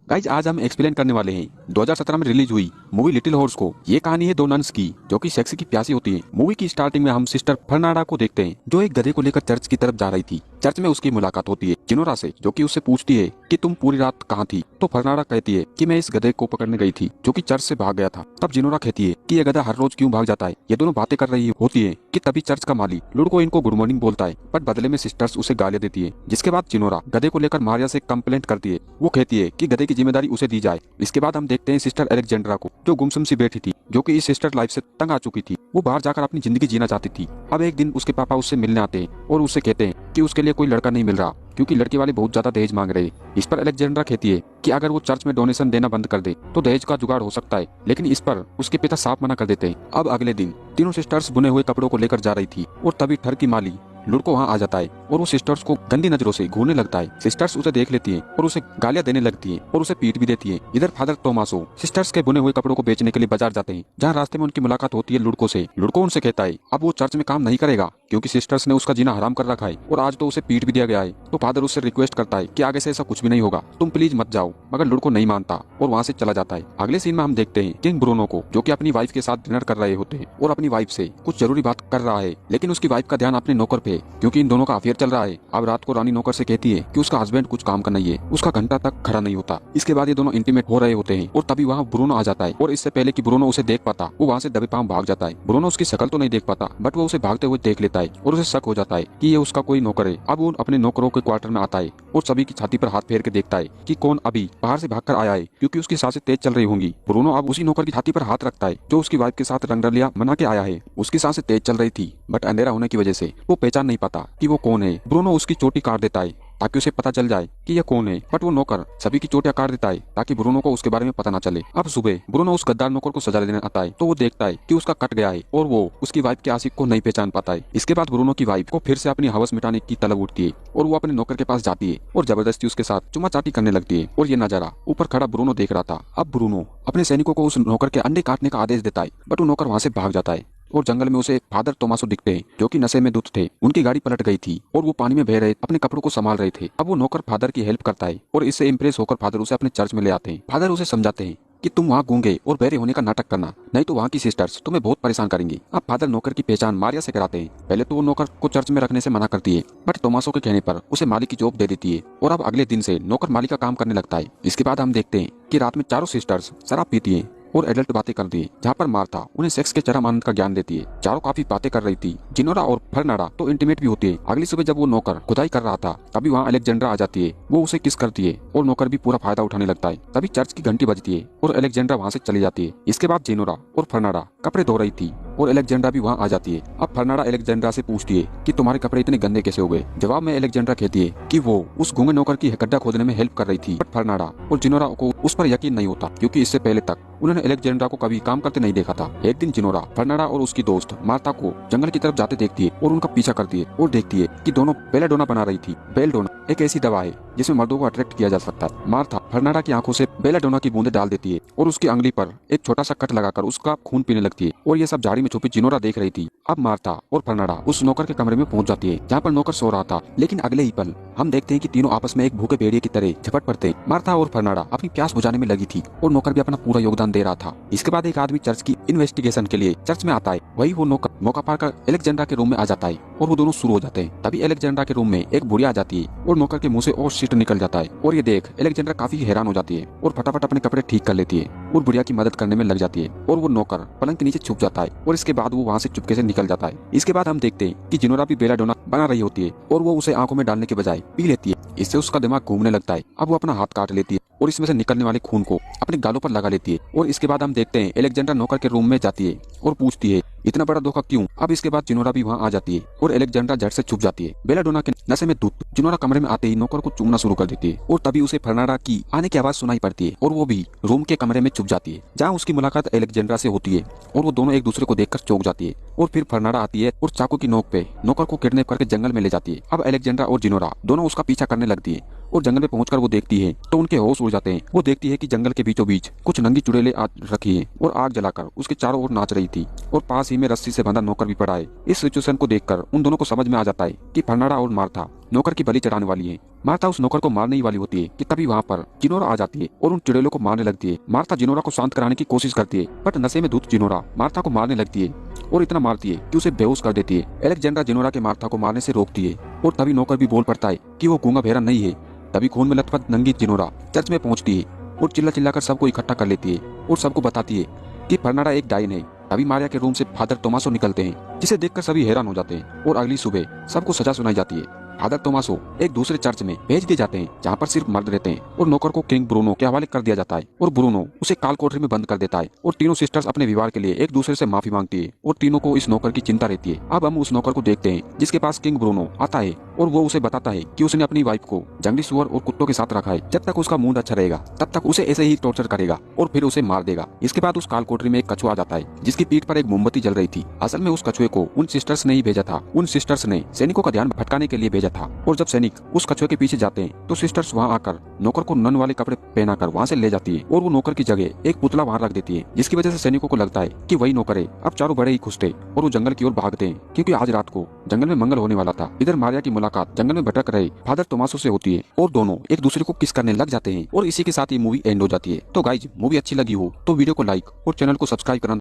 Guys आज हम explain करने वाले हैं 2017 में रिलीज हुई मूवी लिटिल हॉर्स को। ये कहानी है दो नन्स की जो कि सेक्स की प्यासी होती है। मूवी की स्टार्टिंग में हम सिस्टर फर्नाडा को देखते हैं जो एक गधे को लेकर चर्च की तरफ जा रही थी। चर्च में उसकी मुलाकात होती है जिनोरा से, जो कि उससे पूछती है कि तुम पूरी रात कहाँ थी। तो फर्नाडा कहती है कि मैं इस गधे को पकड़ने गई थी जो कि चर्च से भाग गया था। तब जिनोरा कहती है कि यह गधा हर रोज क्यों भाग जाता है। ये दोनों बातें कर रही होती है कि तभी चर्च का माली लुड़को इनको गुड मॉर्निंग बोलता है, बट बदले में सिस्टर्स उसे गालियां देती है। जिसके बाद जिनोरा गधे को लेकर मारिया से कंप्लेंट करती है। वो कहती है कि गधे की जिम्मेदारी उसे दी जाए। इसके बाद हम देखते हैं सिस्टर अलेक्जेंड्रा को जो गुमसुम सी बैठी थी, जो कि इस सिस्टर लाइफ से तंग आ चुकी थी। वो बाहर जाकर अपनी जिंदगी जीना चाहती थी। अब एक दिन उसके पापा उससे मिलने आते हैं और उससे कहते हैं कि उसके लिए कोई लड़का नहीं मिल रहा क्योंकि लड़के वाले बहुत ज्यादा दहेज मांग रहे हैं। इस पर अलेक्जेंड्रा कहती है कि अगर वो चर्च में डोनेशन देना बंद कर दे तो दहेज का जुगाड़ हो सकता है, लेकिन इस पर उसके पिता साफ मना कर देते हैं। अब अगले दिन तीनों सिस्टर्स बुने हुए कपड़ों को लेकर जा रही थी और तभी ठर की माली लुड़को वहाँ आ जाता है और वो सिस्टर्स को गंदी नजरों से घूरने लगता है। सिस्टर्स उसे देख लेती हैं और उसे गालियां देने लगती हैं और उसे पीट भी देती हैं। इधर फादर टोमासो सिस्टर्स के बुने हुए कपड़ों को बेचने के लिए बाजार जाते हैं, जहाँ रास्ते में उनकी मुलाकात होती है लुड़को से। लुड़को उनसे कहता है अब वो चर्च में काम नहीं करेगा क्योंकि सिस्टर्स ने उसका जीना हराम कर रखा है और आज तो उसे पीट भी दिया गया है। तो फादर उससे रिक्वेस्ट करता है कि आगे से ऐसा कुछ भी नहीं होगा, तुम प्लीज मत जाओ, मगर लुड़को नहीं मानता और वहाँ से चला जाता है। अगले सीन में हम देखते हैं किंग ब्रूनो को जो कि अपनी वाइफ के साथ डिनर कर रहे होते हैं और अपनी वाइफ से कुछ जरूरी बात कर रहा है, लेकिन उसकी वाइफ का ध्यान अपने नौकर पे क्योंकि इन दोनों का अफेयर चल रहा है। अब रात को रानी नौकर से कहती है कि उसका हस्बैंड कुछ काम का नहीं है, उसका घंटा तक खड़ा नहीं होता। इसके बाद ये दोनों इंटीमेट हो रहे होते हैं और तभी वहाँ ब्रूनो आ जाता है और इससे पहले कि ब्रूनो उसे देख पाता वो वहाँ से दबे पांव भाग जाता है। ब्रूनो उसकी शक्ल तो नहीं देख पाता बट वो उसे भागते हुए देख लेता है और उसे शक हो जाता है कि ये उसका कोई नौकर है। अब वो अपने नौकरों के क्वार्टर में आता है और सभी की छाती पर हाथ फेर के देखता है कि कौन अभी बाहर से भागकर आया है क्योंकि उसकी सांसें तेज चल रही होंगी। ब्रूनो अब उसी नौकर की छाती पर हाथ रखता है जो उसकी वाइफ के साथ रंगरलिया मना के आया है। उसकी सांसें तेज चल रही थी बट अंधेरा होने की वजह से वो पहचान नहीं पाता कि वो कौन है। ब्रूनो उसकी चोटी काट देता है ताकि उसे पता चल जाए कि यह कौन है, बट वो नौकर सभी की चोटियां काट देता है ताकि ब्रूनो को उसके बारे में पता ना चले। अब सुबह ब्रूनो उस गद्दार नौकर को सजा देने आता है तो वो देखता है कि उसका कट गया है और वो उसकी वाइफ के आशिक को नहीं पहचान पाता है। इसके बाद ब्रूनो की वाइफ को फिर से अपनी हवस मिटाने की तलब उठती है और वो अपने नौकर के पास जाती है और जबरदस्ती उसके साथ चुम्मा चाटी करने लगती है और ये नजारा ऊपर खड़ा ब्रूनो देख रहा था। अब ब्रूनो अपने सैनिकों को उस नौकर के अंडे काटने का आदेश देता है बट वो नौकर वहाँ से भाग जाता है और जंगल में उसे फादर टोमासो दिखते हैं जो कि नशे में धुत थे। उनकी गाड़ी पलट गई थी और वो पानी में बह रहे अपने कपड़ों को संभाल रहे थे। अब वो नौकर फादर की हेल्प करता है और इससे इम्प्रेस होकर फादर उसे अपने चर्च में ले आते हैं। फादर उसे समझाते हैं कि तुम वहाँ गूंगे और बहरे होने का नाटक करना, नहीं तो वहाँ की सिस्टर्स तुम्हें बहुत परेशान करेंगी। अब फादर नौकर की पहचान मारिया से कराते हैं। पहले तो वो नौकर को चर्च में रखने से मना करती है बट टोमासो के कहने पर उसे माली की जॉब दे देती है और अब अगले दिन से नौकर माली का काम करने लगता है। इसके बाद हम देखते हैं कि रात में चारों सिस्टर्स शराब पीती है और एडल्ट बातें करती है, जहाँ पर मार्था उन्हें सेक्स के चरम आनंद का ज्ञान देती है। चारों काफी बातें कर रही थी। जिनोरा और फर्नाडा तो इंटीमेट भी होती है। अगली सुबह जब वो नौकर खुदाई कर रहा था तभी वहाँ अलेक्जेंड्रा आ जाती है। वो उसे किस करती है और नौकर भी पूरा फायदा उठाने लगता है। तभी चर्च की घंटी बजती है और अलेक्जेंड्रा वहाँ से चली जाती है। इसके बाद जिनोरा और फर्नाडा कपड़े धो रही थी और अलेक्जेंड्रा भी वहाँ आ जाती है। अब फर्नाडा अलेक्जेंड्रा से पूछती है कि तुम्हारे कपड़े इतने गंदे कैसे हो गए। जवाब में अलेक्जेंड्रा कहती है कि वो उस गूंगे नौकर की गड्ढा खोदने में हेल्प कर रही थी, बट फर्नाडा और जिनोरा को उस पर यकीन नहीं होता क्योंकि इससे पहले तक उन्होंने अलेक्जेंड्रा को कभी काम करते नहीं देखा था। एक दिन जिनोरा फर्नाडा और उसकी दोस्त मार्था को जंगल की तरफ जाते देखती है और उनका पीछा करती है और देखती है कि दोनों बेलाडोना बना रही थी। बेलडोना एक ऐसी दवा है जिसमें मर्दों को अट्रैक्ट किया जा सकता है। मार्था फर्नाडा की आंखों से बेलाडोना की बूंदें डाल देती है और उसकी अंगली पर एक छोटा सा कट लगाकर उसका खून पीने लगती है और ये सब झाड़ी में छुपी जिनोरा देख रही थी। अब मार्था और फर्नाडा उस नौकर के कमरे में पहुंच जाती है जहाँ पर नौकर सो रहा था, लेकिन अगले ही पल हम देखते हैं कि तीनों आपस में एक भूखे भेड़िए की तरह झपट पड़ते हैं। मार्था और फर्नाडा अपनी प्यास बुझाने में लगी थी और नौकर भी अपना पूरा योगदान दे रहा था। इसके बाद एक आदमी चर्च की इन्वेस्टिगेशन के लिए चर्च में आता है। वही वो नौकर मौका पाकर अलेक्जेंड्रा के रूम में आ जाता है और वो दोनों शुरू हो जाते हैं। तभी अलेक्जेंड्रा के रूम में एक बुढ़िया आ जाती है और नौकर के मुंह से और शीट निकल जाता है और ये देख अलेक्जेंड्रा काफी हैरान हो जाती है और फटाफट अपने कपड़े ठीक कर लेती है और बुढ़िया की मदद करने में लग जाती है और वो नौकर पलंग के नीचे छुप जाता है और इसके बाद वो वहाँ से चुपके से निकल जाता है। इसके बाद हम देखते हैं कि जिनोरा भी बेलाडोना बना रही होती है और वो उसे आंखों में डालने के बजाय पी लेती है। इससे उसका दिमाग घूमने लगता है। अब वो अपना हाथ काट लेती है और इसमें से निकलने वाले खून को अपने गालों पर लगा लेती है और इसके बाद हम देखते हैं अलेक्जेंड्रा नौकर के रूम में जाती है और पूछती है इतना बड़ा धोखा क्यों। अब इसके बाद जिनोरा भी वहाँ आ जाती है और अलेक्जेंड्रा झट से छुप जाती है। बेलाडोना के नशे में धुत जिनोरा कमरे में आते ही नौकर को चूमना शुरू कर देती है और तभी उसे फर्नाडा की आने की आवाज सुनाई पड़ती है और वो भी रूम के कमरे में छुप जाती है जहाँ उसकी मुलाकात अलेक्जेंड्रा से होती है और वो दोनों एक दूसरे को देखकर चौंक जाती है और फिर फर्नाडा आती है और चाकू की नोक पे नौकर को किडनैप करके जंगल में ले जाती है। अब अलेक्जेंड्रा और जिनोरा दोनों उसका पीछा करने लगती है और जंगल में पहुंचकर वो देखती है तो उनके होश उड़ जाते हैं। वो देखती है कि जंगल के बीचों बीच कुछ नंगी चुड़ैलें रखी है और आग जलाकर उसके चारों ओर नाच रही थी और पास ही में रस्सी से बंधा नौकर भी पड़ा है। इस सिचुएशन को देखकर उन दोनों को समझ में आ जाता है कि फर्नाडा और मार्था नौकर की बलि चढ़ाने वाली है। मार्था उस नौकर को मारने ही वाली होती है कि तभी वहाँ पर जिनोरा आ जाती है और उन चुड़ैलों को मारने लगती है। मार्था जिनोरा को शांत कराने की कोशिश करती है, बट नशे में धुत जिनोरा मार्था को मारने लगती है और इतना मारती है कि उसे बेहोश कर देती है। अलेक्जेंड्रा जिनोरा के मार्था को मारने से रोकती है और तभी नौकर भी बोल पड़ता है कि वो गूंगा बहरा नहीं है। तभी खून में लथपथ नंगी जिनोरा चर्च में पहुंचती है और चिल्ला चिल्लाकर सबको इकट्ठा कर लेती है और सबको बताती है कि फर्नांडा एक डायन है। तभी मारिया के रूम से फादर तोमासो निकलते हैं, जिसे देखकर सभी हैरान हो जाते हैं और अगली सुबह सबको सजा सुनाई जाती है। फादर तोमासो एक दूसरे चर्च में भेज दिए जाते हैं जहाँ पर सिर्फ मर्द रहते हैं और नौकर को किंग ब्रूनो के हवाले कर दिया जाता है और ब्रूनो उसे काल कोठरी में बंद कर देता है। और तीनों सिस्टर्स अपने विवाह के लिए एक दूसरे से माफी मांगती है और तीनों को इस नौकर की चिंता रहती है। अब हम उस नौकर को देखते हैं जिसके पास किंग ब्रूनो आता है और वो उसे बताता है कि उसने अपनी वाइफ को जंगली सुअर और कुत्तों के साथ रखा है। जब तक उसका मूड अच्छा रहेगा तब तक उसे ऐसे ही टॉर्चर करेगा और फिर उसे मार देगा। इसके बाद उस काल कोठरी में एक कछुआ आ जाता है जिसकी पीठ पर एक मोमबत्ती जल रही थी। असल में उस कछुए को उन सिस्टर्स ने ही भेजा था। उन सिस्टर्स ने सैनिकों का ध्यान भटकाने के लिए भेजा था और जब सैनिक उस कछुए के पीछे जाते हैं तो सिस्टर्स वहाँ आकर नौकर को नन वाले कपड़े पहनाकर वहाँ से ले जाती है और वो नौकर की जगह एक पुतला वहाँ रख देती है, जिसकी वजह से सैनिकों को लगता है कि वही नौकर है। अब चारों बड़े ही खुश थे और वो जंगल की ओर भागते हैं क्योंकि आज रात को जंगल में मंगल होने वाला था। इधर मारिया की मुलाकात जंगल में भटक रहे फादर तोमासो से होती है और दोनों एक दूसरे को किस करने लग जाते हैं और इसी के साथ ये मूवी एंड हो जाती है। तो गाइज मूवी अच्छी लगी हो तो वीडियो को लाइक और चैनल को सब्सक्राइब करना